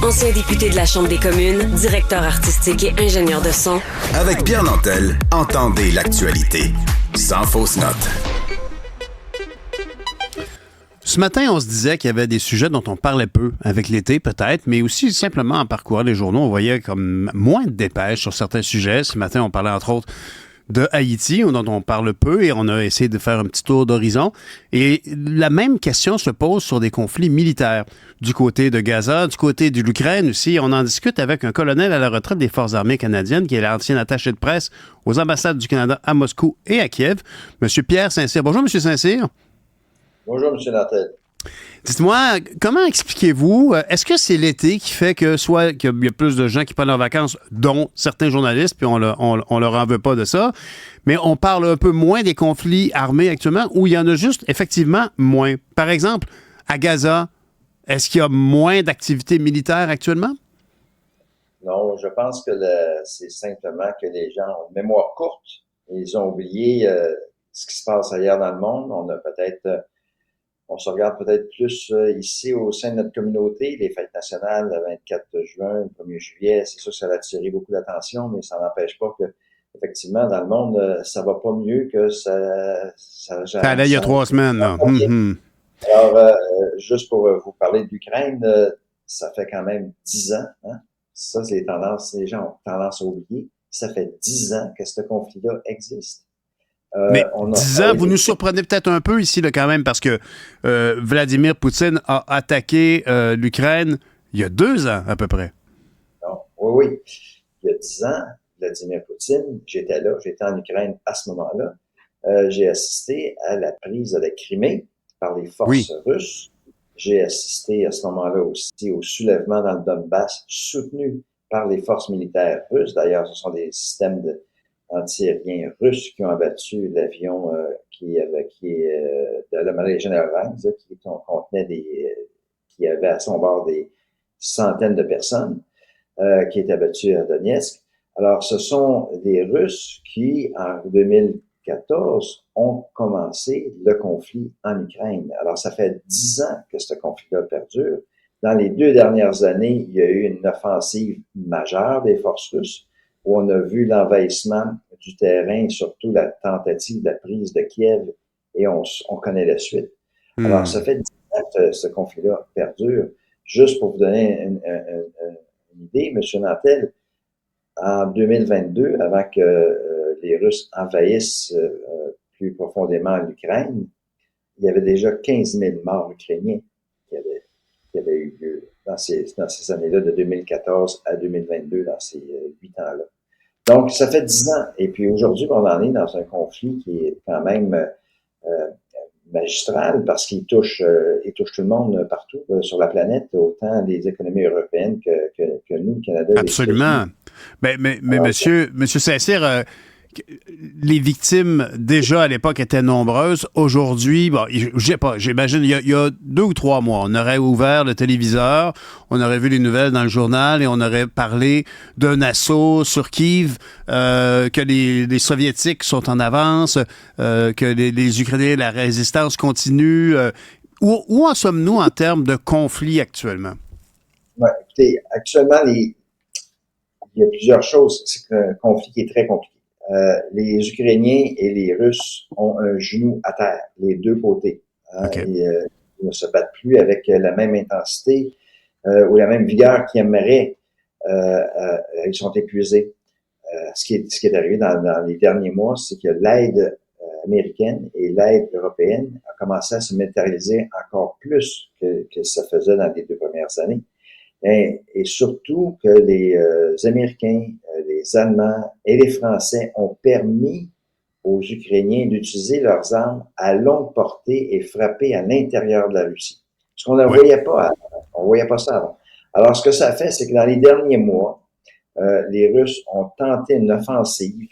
Ancien député de la Chambre des communes, directeur artistique et ingénieur de son. Avec Pierre Nantel, entendez l'actualité sans fausse note. Ce matin, on se disait qu'il y avait des sujets dont on parlait peu, avec l'été peut-être, mais aussi simplement en parcourant les journaux, on voyait comme moins de dépêches sur certains sujets. Ce matin, on parlait entre autres de Haïti, dont on parle peu, et on a essayé de faire un petit tour d'horizon. Et la même question se pose sur des conflits militaires. Du côté de Gaza, du côté de l'Ukraine aussi. On en discute avec un colonel à la retraite des Forces armées canadiennes, qui est l'ancien attaché de presse aux ambassades du Canada à Moscou et à Kiev, M. Pierre Saint-Cyr. Bonjour, M. Saint-Cyr. Bonjour, M. Nantel. Dites-moi, comment expliquez-vous, est-ce que c'est l'été qui fait que soit qu'il y a plus de gens qui prennent leurs vacances, dont certains journalistes, puis on leur en veut pas de ça, mais on parle un peu moins des conflits armés actuellement, où il y en a juste effectivement moins. Par exemple, à Gaza, est-ce qu'il y a moins d'activités militaires actuellement? Non, je pense que c'est simplement que les gens ont une mémoire courte. Ils ont oublié ce qui se passe ailleurs dans le monde. On se regarde peut-être plus ici au sein de notre communauté, les fêtes nationales, le 24 juin, le 1er juillet, c'est sûr que ça a attiré beaucoup d'attention, mais ça n'empêche pas que, effectivement, dans le monde, ça va pas mieux que ça allait il y a 3 semaines, là. Alors, juste pour vous parler de l'Ukraine, ça fait quand même 10 ans, hein? Ça, c'est les gens ont tendance à oublier. Ça fait 10 ans que ce conflit-là existe. Mais 10 ans, vous nous surprenez peut-être un peu ici, là, quand même, parce que Vladimir Poutine a attaqué l'Ukraine il y a 2 ans, à peu près. Non, oui. Il y a 10 ans, Vladimir Poutine, j'étais en Ukraine à ce moment-là. J'ai assisté à la prise de la Crimée par les forces russes. J'ai assisté à ce moment-là aussi au soulèvement dans le Donbass, soutenu par les forces militaires russes. D'ailleurs, ce sont des systèmes antiaériens russes qui ont abattu l'avion qui est de la Malaysia Airlines, qui contenait qui avait à son bord des centaines de personnes, qui est abattu à Donetsk. Alors, ce sont des Russes qui, en 2014, ont commencé le conflit en Ukraine. Alors, ça fait 10 ans que ce conflit-là perdure. Dans les 2 dernières années, il y a eu une offensive majeure des forces russes, où on a vu l'envahissement du terrain, surtout la tentative de la prise de Kiev, et on connaît la suite. Alors, ça fait 10 ans que ce conflit-là perdure. Juste pour vous donner une idée, M. Nantel, en 2022, avant que les Russes envahissent plus profondément l'Ukraine, il y avait déjà 15 000 morts ukrainiens qui avaient eu lieu dans ces années-là, de 2014 à 2022, dans ces 8 ans-là. Donc, ça fait 10 ans. Et puis aujourd'hui, on en est dans un conflit qui est quand même magistral parce qu'il touche tout le monde partout sur la planète, autant les économies européennes que nous, le Canada. Absolument. Mais monsieur Saint-Cyr, les victimes, déjà à l'époque, étaient nombreuses. Aujourd'hui, bon, j'imagine, il y a 2 ou 3 mois, on aurait ouvert le téléviseur, on aurait vu les nouvelles dans le journal et on aurait parlé d'un assaut sur Kiev, que les Soviétiques sont en avance, que les Ukrainiens, la résistance continue. Où en sommes-nous en termes de conflit actuellement? Ouais, écoutez, actuellement, il y a plusieurs choses. C'est un conflit qui est très compliqué. Les Ukrainiens et les Russes ont un genou à terre, les deux côtés. Okay. Ils ne se battent plus avec la même intensité ou la même vigueur qu'ils aimeraient. Ils sont épuisés. Ce qui est arrivé dans les derniers mois, c'est que l'aide américaine et l'aide européenne a commencé à se matérialiser encore plus que ça faisait dans les 2 premières années. Et surtout que les Américains, les Allemands et les Français ont permis aux Ukrainiens d'utiliser leurs armes à longue portée et frapper à l'intérieur de la Russie. Ce qu'on ne voyait pas avant. On ne voyait pas ça avant. Alors, ce que ça fait, c'est que dans les derniers mois, les Russes ont tenté une offensive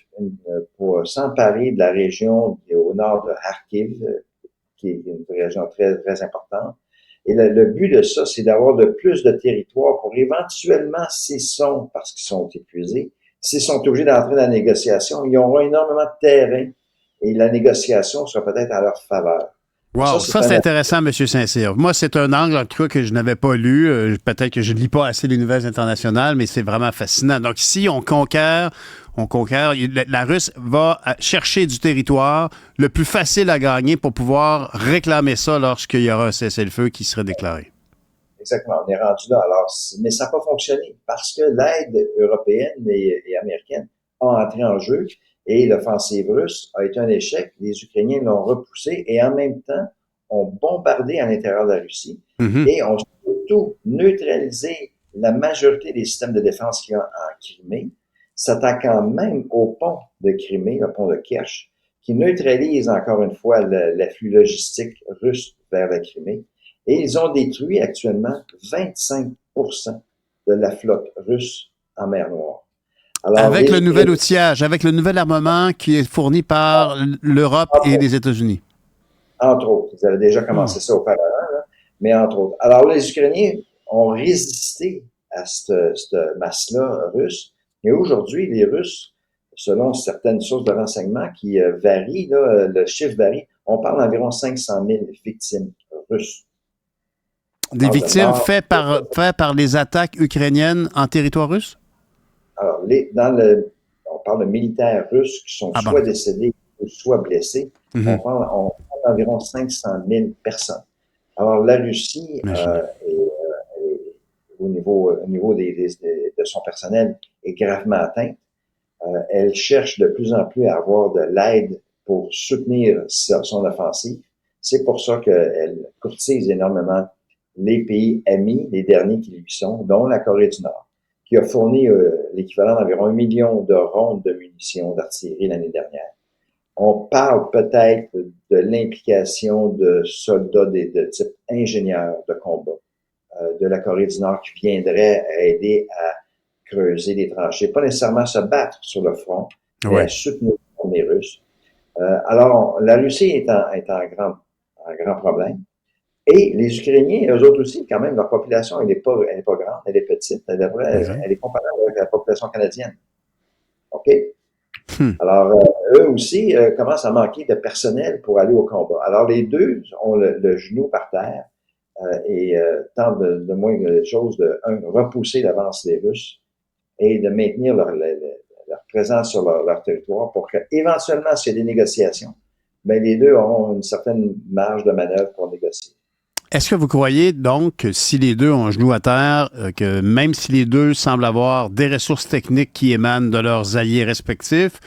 pour s'emparer de la région au nord de Kharkiv, qui est une région très, très importante. Et le but de ça, c'est d'avoir de plus de territoire pour éventuellement, parce qu'ils sont épuisés, s'ils sont obligés d'entrer dans la négociation, ils auront énormément de terrain et la négociation sera peut-être à leur faveur. Wow, ça c'est intéressant, M. Saint-Cyr. Moi, c'est un angle, en tout cas, que je n'avais pas lu. Peut-être que je ne lis pas assez les nouvelles internationales, mais c'est vraiment fascinant. Donc, si on conquiert, la Russe va chercher du territoire le plus facile à gagner pour pouvoir réclamer ça lorsqu'il y aura un cessez-le-feu qui serait déclaré. Exactement, on est rendu là. Alors, mais ça n'a pas fonctionné parce que l'aide européenne et américaine a entré en jeu et l'offensive russe a été un échec. Les Ukrainiens l'ont repoussé et en même temps ont bombardé à l'intérieur de la Russie et ont surtout neutralisé la majorité des systèmes de défense qu'il y a en Crimée, s'attaquant même au pont de Crimée, le pont de Kerch, qui neutralise encore une fois l'afflux logistique russe vers la Crimée. Et ils ont détruit actuellement 25% de la flotte russe en mer Noire. Alors, avec le nouvel outillage, avec le nouvel armement qui est fourni par l'Europe et les États-Unis. Entre autres. Ils avaient déjà commencé ça auparavant, là, mais entre autres. Alors, les Ukrainiens ont résisté à cette masse-là russe. Et aujourd'hui, les Russes, selon certaines sources de renseignement qui varient, là, le chiffre varie, on parle d'environ 500 000 victimes russes. Des victimes faites par les attaques ukrainiennes en territoire russe? Alors, on parle de militaires russes qui sont soit décédés ou soit blessés. On parle d'environ 500 000 personnes. Alors, la Russie, au niveau de son personnel, est gravement atteinte. Elle cherche de plus en plus à avoir de l'aide pour soutenir son offensive. C'est pour ça qu'elle courtise énormément les pays amis, les derniers qui lui sont, dont la Corée du Nord, qui a fourni l'équivalent d'environ 1 million de rondes de munitions d'artillerie l'année dernière. On parle peut-être de l'implication de soldats de type ingénieurs de combat de la Corée du Nord qui viendraient aider à creuser des tranchées, pas nécessairement se battre sur le front, mais à soutenir les Russes. Alors, la Russie est en grand problème. Et les Ukrainiens, eux autres aussi, quand même, leur population, elle n'est pas grande, elle est petite, elle est comparable avec la population canadienne. OK? Alors, eux aussi commencent à manquer de personnel pour aller au combat. Alors, les deux ont le genou par terre et tentent de moindre chose de, repousser l'avance des Russes et de maintenir leur présence sur leur territoire pour qu'éventuellement, s'il y a des négociations, ben les deux auront une certaine marge de manœuvre pour négocier. Est-ce que vous croyez donc que si les deux ont un genou à terre, que même si les deux semblent avoir des ressources techniques qui émanent de leurs alliés respectifs,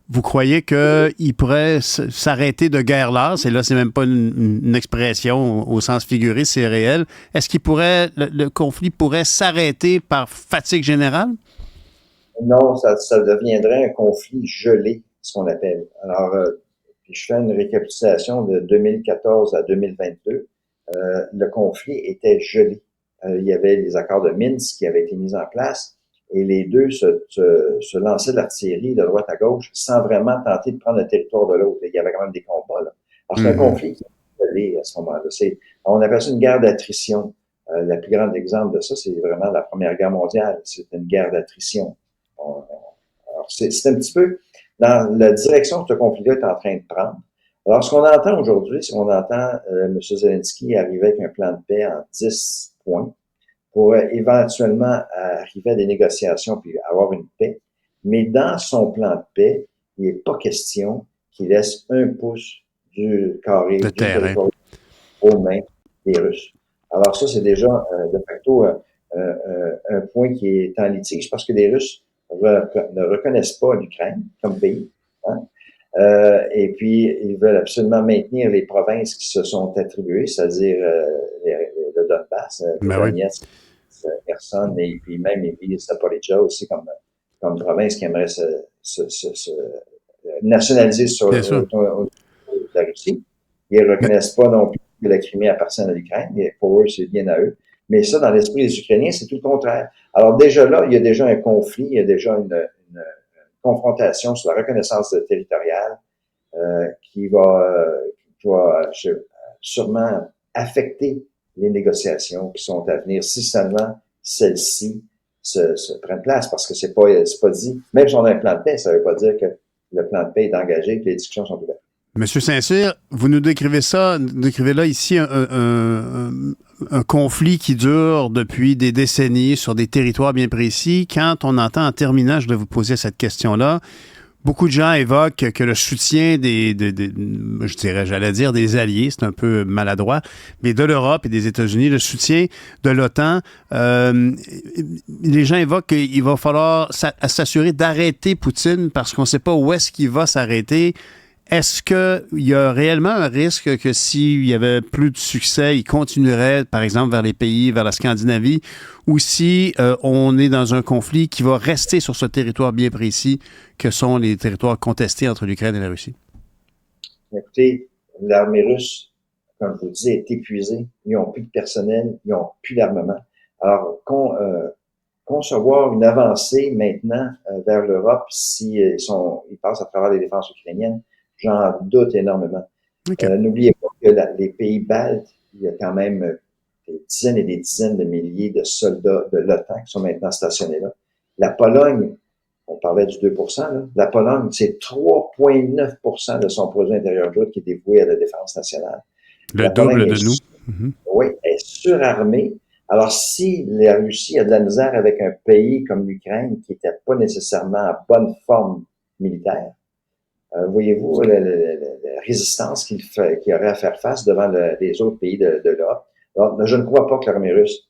vous croyez qu'ils pourraient s'arrêter de guerre lasse? Et là, c'est même pas une expression au sens figuré, c'est réel. Est-ce qu'il pourrait, le conflit pourrait s'arrêter par fatigue générale? Non, ça deviendrait un conflit gelé, ce qu'on appelle. Alors, puis je fais une récapitulation de 2014 à 2022. Le conflit était gelé. Il y avait les accords de Minsk qui avaient été mis en place et les deux se lançaient de l'artillerie de droite à gauche sans vraiment tenter de prendre le territoire de l'autre. Il y avait quand même des combats, là. Alors, c'est un conflit qui est gelé à ce moment-là. On appelle ça une guerre d'attrition. Le plus grand exemple de ça, c'est vraiment la Première Guerre mondiale. C'est une guerre d'attrition. Alors, c'est un petit peu dans la direction que ce conflit-là est en train de prendre. Alors, ce qu'on entend aujourd'hui, c'est qu'on entend M. Zelensky arriver avec un plan de paix en 10 points pour éventuellement arriver à des négociations puis avoir une paix. Mais dans son plan de paix, il n'est pas question qu'il laisse un pouce du carré du territoire aux mains des Russes. Alors ça, c'est déjà de facto un point qui est en litige parce que les Russes ne reconnaissent pas l'Ukraine comme pays. Hein? Et puis, ils veulent absolument maintenir les provinces qui se sont attribuées, c'est-à-dire le Donbass, Donetsk, Kherson, et puis même les pays de Zaporizhzhia aussi comme province qui aimerait se nationaliser sur la Russie. Ils ne reconnaissent pas non plus que la Crimée appartient à l'Ukraine, mais pour eux, c'est bien à eux. Mais ça, dans l'esprit des Ukrainiens, c'est tout le contraire. Alors déjà là, il y a déjà un conflit, il y a déjà une confrontation sur la reconnaissance territoriale qui va sûrement affecter les négociations qui sont à venir si seulement celles-ci se prennent place, parce que c'est pas dit. Même si on a un plan de paix, ça veut pas dire que le plan de paix est engagé et que les discussions sont ouvertes. Monsieur Saint-Cyr, vous nous décrivez là ici un conflit qui dure depuis des décennies sur des territoires bien précis. Quand on entend, en terminant, je dois vous poser cette question-là, beaucoup de gens évoquent que le soutien j'allais dire des alliés, c'est un peu maladroit, mais de l'Europe et des États-Unis, le soutien de l'OTAN, les gens évoquent qu'il va falloir s'assurer d'arrêter Poutine parce qu'on ne sait pas où est-ce qu'il va s'arrêter. Est-ce qu'il y a réellement un risque que s'il y avait plus de succès, il continuerait, par exemple, vers les pays, vers la Scandinavie, ou si on est dans un conflit qui va rester sur ce territoire bien précis que sont les territoires contestés entre l'Ukraine et la Russie? Écoutez, l'armée russe, comme je vous disais, est épuisée. Ils n'ont plus de personnel, ils n'ont plus d'armement. Alors, concevoir une avancée maintenant vers l'Europe s'ils passent à travers les défenses ukrainiennes, j'en doute énormément. Okay. N'oubliez pas que les pays baltes, il y a quand même des dizaines et des dizaines de milliers de soldats de l'OTAN qui sont maintenant stationnés là. La Pologne, on parlait du 2%, là, la Pologne, c'est 3,9% de son produit intérieur brut qui est dévoué à la défense nationale. Le double de nous. Oui, elle est surarmée. Alors, si la Russie a de la misère avec un pays comme l'Ukraine qui n'était pas nécessairement en bonne forme militaire, voyez-vous la résistance qu'il aurait à faire face devant les autres pays de l'Europe. Alors, je ne crois pas que l'armée russe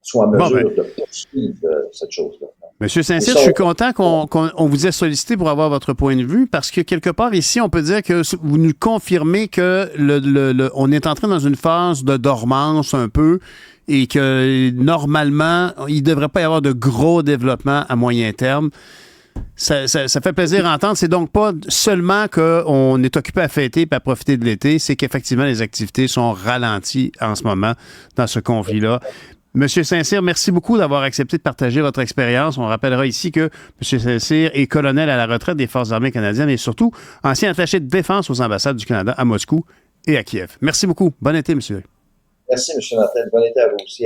soit en mesure de poursuivre cette chose-là. Monsieur Saint-Cyr, je suis content qu'on vous ait sollicité pour avoir votre point de vue parce que quelque part ici, on peut dire que vous nous confirmez que on est entré dans une phase de dormance un peu et que normalement, il ne devrait pas y avoir de gros développement à moyen terme. Ça fait plaisir à entendre. C'est donc pas seulement qu'on est occupé à fêter et à profiter de l'été, c'est qu'effectivement, les activités sont ralenties en ce moment dans ce conflit-là. Monsieur Saint-Cyr, merci beaucoup d'avoir accepté de partager votre expérience. On rappellera ici que M. Saint-Cyr est colonel à la retraite des Forces armées canadiennes et surtout ancien attaché de défense aux ambassades du Canada à Moscou et à Kiev. Merci beaucoup. Bon été, monsieur. Merci, M. Nantel. Bon été à vous aussi.